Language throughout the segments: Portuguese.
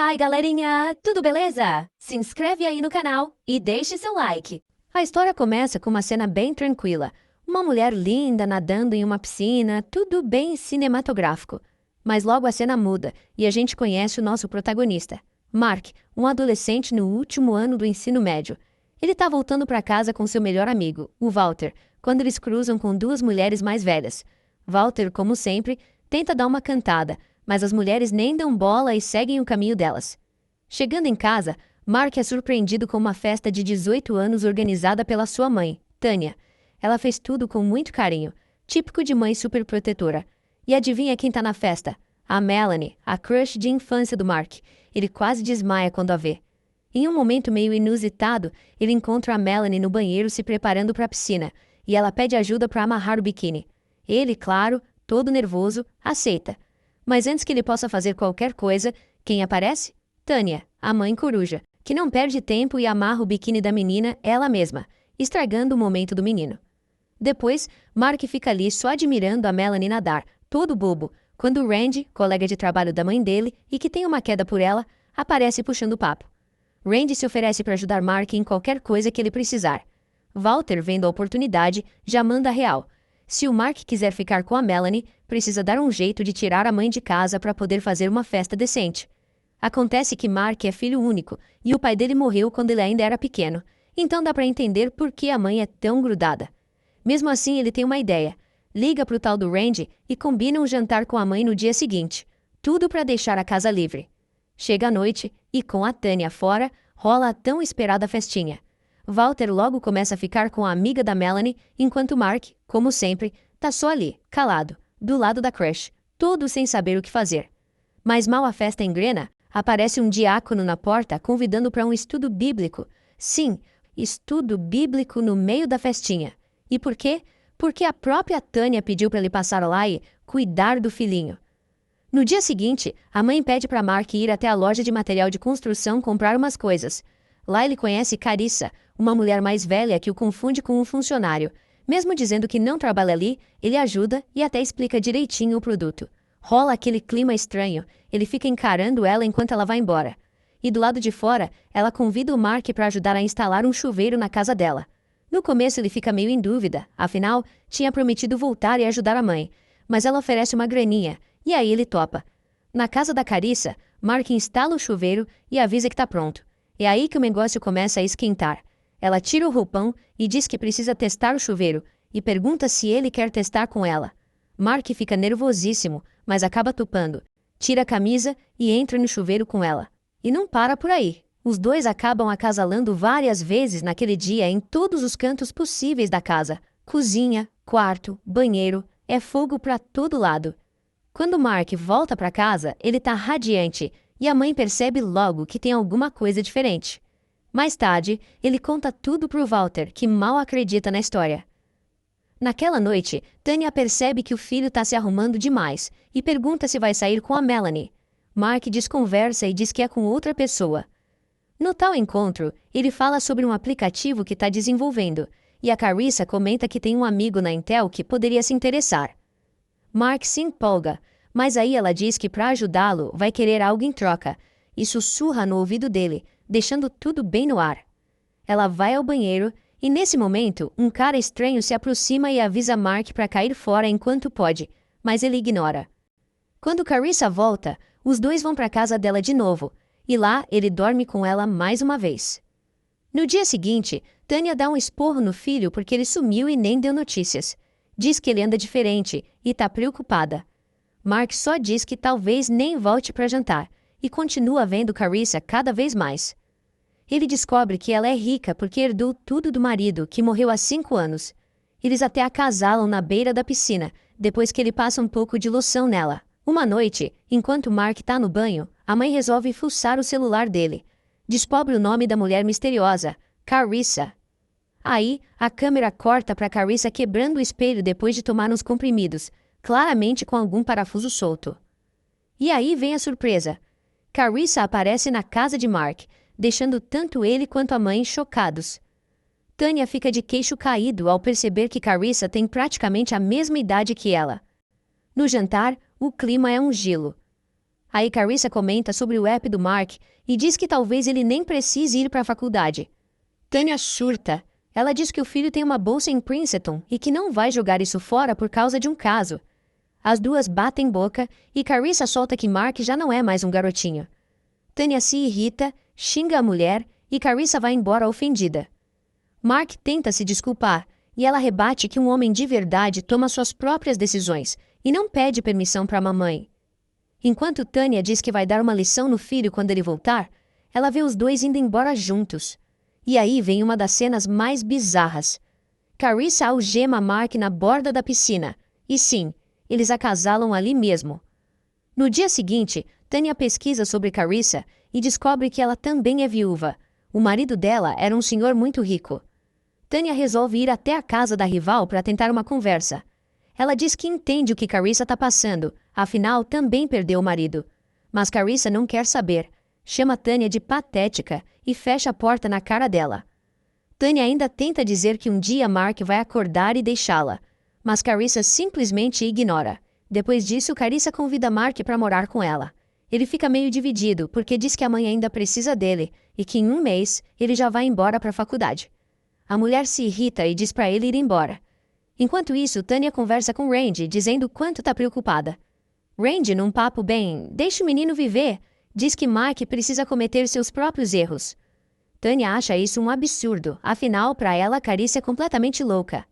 Ai, galerinha, tudo beleza? Se inscreve aí no canal e deixe seu like. A história começa com uma cena bem tranquila. Uma mulher linda nadando em uma piscina, tudo bem cinematográfico. Mas logo a cena muda e a gente conhece o nosso protagonista, Mark, um adolescente no último ano do ensino médio. Ele está voltando para casa com seu melhor amigo, o Walter, quando eles cruzam com duas mulheres mais velhas. Walter, como sempre, tenta dar uma cantada, mas as mulheres nem dão bola e seguem o caminho delas. Chegando em casa, Mark é surpreendido com uma festa de 18 anos organizada pela sua mãe, Tânia. Ela fez tudo com muito carinho, típico de mãe superprotetora. E adivinha quem tá na festa? A Melanie, a crush de infância do Mark. Ele quase desmaia quando a vê. Em um momento meio inusitado, ele encontra a Melanie no banheiro se preparando para a piscina, e ela pede ajuda para amarrar o biquíni. Ele, claro, todo nervoso, aceita. Mas antes que ele possa fazer qualquer coisa, quem aparece? Tânia, a mãe coruja, que não perde tempo e amarra o biquíni da menina ela mesma, estragando o momento do menino. Depois, Mark fica ali só admirando a Melanie nadar, todo bobo, quando Randy, colega de trabalho da mãe dele e que tem uma queda por ela, aparece puxando o papo. Randy se oferece para ajudar Mark em qualquer coisa que ele precisar. Walter, vendo a oportunidade, já manda a real. Se o Mark quiser ficar com a Melanie, precisa dar um jeito de tirar a mãe de casa para poder fazer uma festa decente. Acontece que Mark é filho único e o pai dele morreu quando ele ainda era pequeno, então dá para entender por que a mãe é tão grudada. Mesmo assim, ele tem uma ideia. Liga pro tal do Randy e combina um jantar com a mãe no dia seguinte. Tudo para deixar a casa livre. Chega a noite e, com a Tânia fora, rola a tão esperada festinha. Walter logo começa a ficar com a amiga da Melanie, enquanto Mark, como sempre, tá só ali, calado, do lado da crush, todo sem saber o que fazer. Mas mal a festa engrena, aparece um diácono na porta convidando para um estudo bíblico. Sim, estudo bíblico no meio da festinha. E por quê? Porque a própria Tânia pediu para ele passar lá e cuidar do filhinho. No dia seguinte, a mãe pede para Mark ir até a loja de material de construção comprar umas coisas. Lá ele conhece Carissa, uma mulher mais velha que o confunde com um funcionário. Mesmo dizendo que não trabalha ali, ele ajuda e até explica direitinho o produto. Rola aquele clima estranho, ele fica encarando ela enquanto ela vai embora. E do lado de fora, ela convida o Mark para ajudar a instalar um chuveiro na casa dela. No começo ele fica meio em dúvida, afinal, tinha prometido voltar e ajudar a mãe. Mas ela oferece uma graninha, e aí ele topa. Na casa da Carissa, Mark instala o chuveiro e avisa que tá pronto. É aí que o negócio começa a esquentar. Ela tira o roupão e diz que precisa testar o chuveiro, e pergunta se ele quer testar com ela. Mark fica nervosíssimo, mas acaba topando. Tira a camisa e entra no chuveiro com ela. E não para por aí. Os dois acabam acasalando várias vezes naquele dia em todos os cantos possíveis da casa. Cozinha, quarto, banheiro, é fogo para todo lado. Quando Mark volta para casa, ele tá radiante, e a mãe percebe logo que tem alguma coisa diferente. Mais tarde, ele conta tudo pro Walter, que mal acredita na história. Naquela noite, Tânia percebe que o filho tá se arrumando demais e pergunta se vai sair com a Melanie. Mark desconversa e diz que é com outra pessoa. No tal encontro, ele fala sobre um aplicativo que está desenvolvendo, e a Carissa comenta que tem um amigo na Intel que poderia se interessar. Mark se empolga, mas aí ela diz que para ajudá-lo vai querer algo em troca, e sussurra no ouvido dele, deixando tudo bem no ar. Ela vai ao banheiro, e nesse momento, um cara estranho se aproxima e avisa Mark para cair fora enquanto pode, mas ele ignora. Quando Carissa volta, os dois vão para casa dela de novo, e lá ele dorme com ela mais uma vez. No dia seguinte, Tânia dá um esporro no filho porque ele sumiu e nem deu notícias. Diz que ele anda diferente e está preocupada. Mark só diz que talvez nem volte para jantar e continua vendo Carissa cada vez mais. Ele descobre que ela é rica porque herdou tudo do marido, que morreu há 5 anos. Eles até acasalam na beira da piscina, depois que ele passa um pouco de loção nela. Uma noite, enquanto Mark está no banho, a mãe resolve fuçar o celular dele. Descobre o nome da mulher misteriosa, Carissa. Aí, a câmera corta para Carissa quebrando o espelho depois de tomar uns comprimidos, claramente com algum parafuso solto. E aí vem a surpresa. Carissa aparece na casa de Mark, deixando tanto ele quanto a mãe chocados. Tânia fica de queixo caído ao perceber que Carissa tem praticamente a mesma idade que ela. No jantar, o clima é um gelo. Aí Carissa comenta sobre o app do Mark e diz que talvez ele nem precise ir para a faculdade. Tânia surta. Ela diz que o filho tem uma bolsa em Princeton e que não vai jogar isso fora por causa de um caso. As duas batem boca e Carissa solta que Mark já não é mais um garotinho. Tânia se irrita, xinga a mulher e Carissa vai embora ofendida. Mark tenta se desculpar e ela rebate que um homem de verdade toma suas próprias decisões e não pede permissão para a mamãe. Enquanto Tânia diz que vai dar uma lição no filho quando ele voltar, ela vê os dois indo embora juntos. E aí vem uma das cenas mais bizarras. Carissa algema Mark na borda da piscina. E sim, eles acasalam ali mesmo. No dia seguinte, Tânia pesquisa sobre Carissa e descobre que ela também é viúva. O marido dela era um senhor muito rico. Tânia resolve ir até a casa da rival para tentar uma conversa. Ela diz que entende o que Carissa está passando, afinal também perdeu o marido. Mas Carissa não quer saber. Chama Tânia de patética e fecha a porta na cara dela. Tânia ainda tenta dizer que um dia Mark vai acordar e deixá-la, mas Carissa simplesmente ignora. Depois disso, Carissa convida Mark para morar com ela. Ele fica meio dividido porque diz que a mãe ainda precisa dele e que em um mês ele já vai embora para a faculdade. A mulher se irrita e diz para ele ir embora. Enquanto isso, Tânia conversa com Randy, dizendo quanto está preocupada. Randy, num papo bem, deixa o menino viver, diz que Mark precisa cometer seus próprios erros. Tânia acha isso um absurdo, afinal, para ela, Carissa é completamente louca.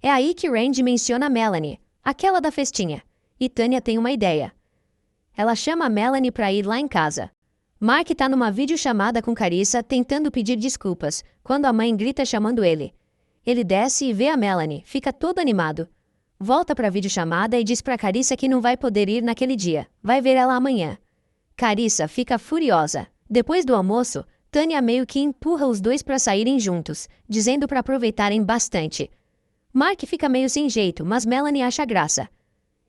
É aí que Randy menciona Melanie, aquela da festinha, e Tânia tem uma ideia. Ela chama a Melanie para ir lá em casa. Mark está numa videochamada com Carissa tentando pedir desculpas, quando a mãe grita chamando ele. Ele desce e vê a Melanie, fica todo animado. Volta para a videochamada e diz para Carissa que não vai poder ir naquele dia, vai ver ela amanhã. Carissa fica furiosa. Depois do almoço, Tânia meio que empurra os dois para saírem juntos, dizendo para aproveitarem bastante. Mark fica meio sem jeito, mas Melanie acha graça.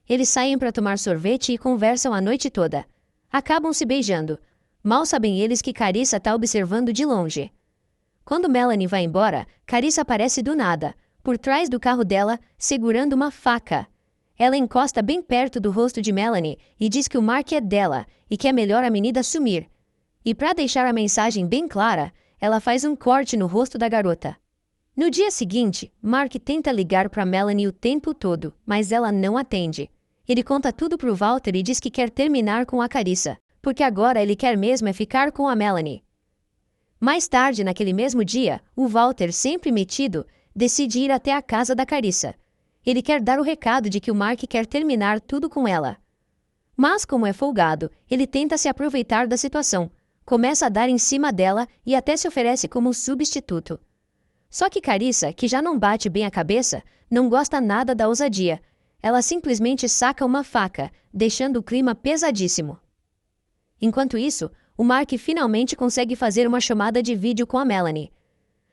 Eles saem para tomar sorvete e conversam a noite toda. Acabam se beijando. Mal sabem eles que Carissa está observando de longe. Quando Melanie vai embora, Carissa aparece do nada, por trás do carro dela, segurando uma faca. Ela encosta bem perto do rosto de Melanie e diz que o Mark é dela e que é melhor a menina sumir. E para deixar a mensagem bem clara, ela faz um corte no rosto da garota. No dia seguinte, Mark tenta ligar para Melanie o tempo todo, mas ela não atende. Ele conta tudo pro Walter e diz que quer terminar com a Carissa, porque agora ele quer mesmo é ficar com a Melanie. Mais tarde, naquele mesmo dia, o Walter, sempre metido, decide ir até a casa da Carissa. Ele quer dar o recado de que o Mark quer terminar tudo com ela. Mas, como é folgado, ele tenta se aproveitar da situação, começa a dar em cima dela e até se oferece como substituto. Só que Carissa, que já não bate bem a cabeça, não gosta nada da ousadia. Ela simplesmente saca uma faca, deixando o clima pesadíssimo. Enquanto isso, o Mark finalmente consegue fazer uma chamada de vídeo com a Melanie.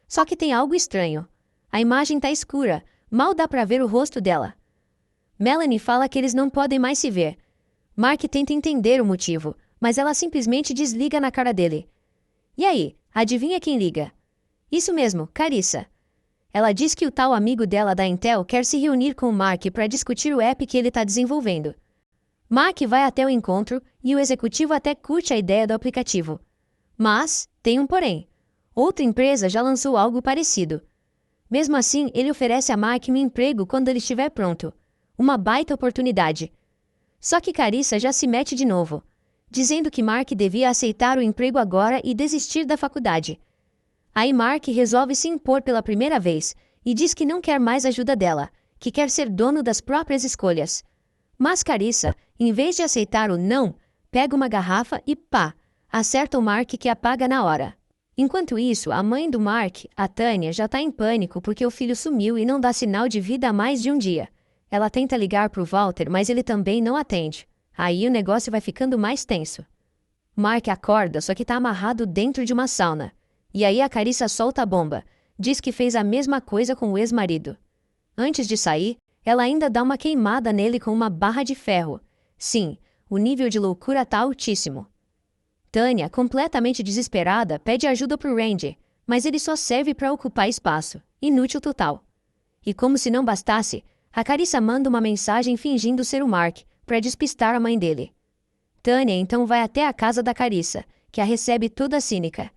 Só que tem algo estranho. A imagem tá escura, mal dá pra ver o rosto dela. Melanie fala que eles não podem mais se ver. Mark tenta entender o motivo, mas ela simplesmente desliga na cara dele. E aí, adivinha quem liga? Isso mesmo, Carissa. Ela diz que o tal amigo dela da Intel quer se reunir com o Mark para discutir o app que ele está desenvolvendo. Mark vai até o encontro e o executivo até curte a ideia do aplicativo. Mas, tem um porém. Outra empresa já lançou algo parecido. Mesmo assim, ele oferece a Mark um emprego quando ele estiver pronto. Uma baita oportunidade. Só que Carissa já se mete de novo, dizendo que Mark devia aceitar o emprego agora e desistir da faculdade. Aí Mark resolve se impor pela primeira vez e diz que não quer mais ajuda dela, que quer ser dono das próprias escolhas. Mas Carissa, em vez de aceitar o não, pega uma garrafa e pá, acerta o Mark que apaga na hora. Enquanto isso, a mãe do Mark, a Tânia, já está em pânico porque o filho sumiu e não dá sinal de vida há mais de um dia. Ela tenta ligar pro Walter, mas ele também não atende. Aí o negócio vai ficando mais tenso. Mark acorda, só que tá amarrado dentro de uma sauna. E aí a Carissa solta a bomba. Diz que fez a mesma coisa com o ex-marido. Antes de sair, ela ainda dá uma queimada nele com uma barra de ferro. Sim, o nível de loucura tá altíssimo. Tânia, completamente desesperada, pede ajuda pro Randy, mas ele só serve para ocupar espaço. Inútil total. E como se não bastasse, a Carissa manda uma mensagem fingindo ser o Mark, para despistar a mãe dele. Tânia então vai até a casa da Carissa, que a recebe toda cínica.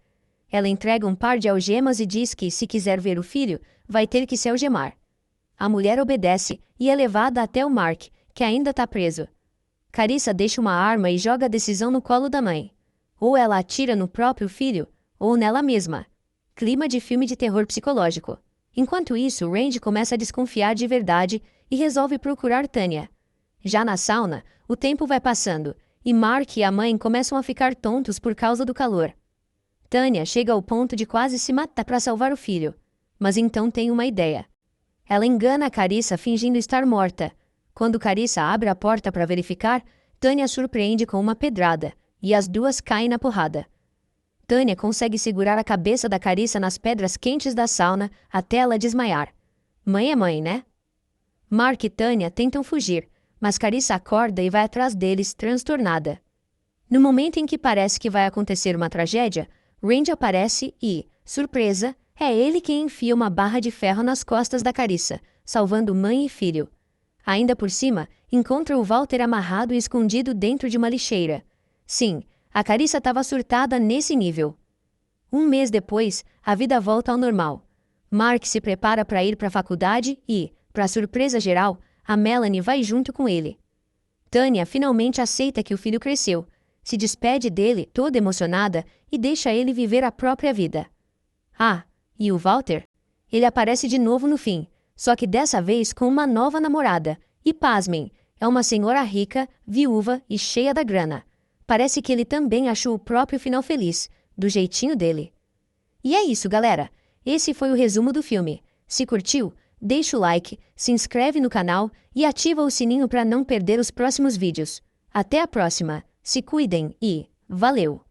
Ela entrega um par de algemas e diz que, se quiser ver o filho, vai ter que se algemar. A mulher obedece e é levada até o Mark, que ainda está preso. Carissa deixa uma arma e joga a decisão no colo da mãe. Ou ela atira no próprio filho, ou nela mesma. Clima de filme de terror psicológico. Enquanto isso, Randy começa a desconfiar de verdade e resolve procurar Tânia. Já na sauna, o tempo vai passando, e Mark e a mãe começam a ficar tontos por causa do calor. Tânia chega ao ponto de quase se matar para salvar o filho, mas então tem uma ideia. Ela engana a Carissa fingindo estar morta. Quando Carissa abre a porta para verificar, Tânia surpreende com uma pedrada, e as duas caem na porrada. Tânia consegue segurar a cabeça da Carissa nas pedras quentes da sauna até ela desmaiar. Mãe é mãe, né? Mark e Tânia tentam fugir, mas Carissa acorda e vai atrás deles, transtornada. No momento em que parece que vai acontecer uma tragédia, Randy aparece e, surpresa, é ele quem enfia uma barra de ferro nas costas da Carissa, salvando mãe e filho. Ainda por cima, encontra o Walter amarrado e escondido dentro de uma lixeira. Sim, a Carissa estava surtada nesse nível. Um mês depois, a vida volta ao normal. Mark se prepara para ir para a faculdade e, para surpresa geral, a Melanie vai junto com ele. Tânia finalmente aceita que o filho cresceu, se despede dele, toda emocionada, e deixa ele viver a própria vida. Ah, e o Walter? Ele aparece de novo no fim, só que dessa vez com uma nova namorada. E pasmem, é uma senhora rica, viúva e cheia da grana. Parece que ele também achou o próprio final feliz, do jeitinho dele. E é isso, galera. Esse foi o resumo do filme. Se curtiu, deixa o like, se inscreve no canal e ativa o sininho para não perder os próximos vídeos. Até a próxima, se cuidem e valeu!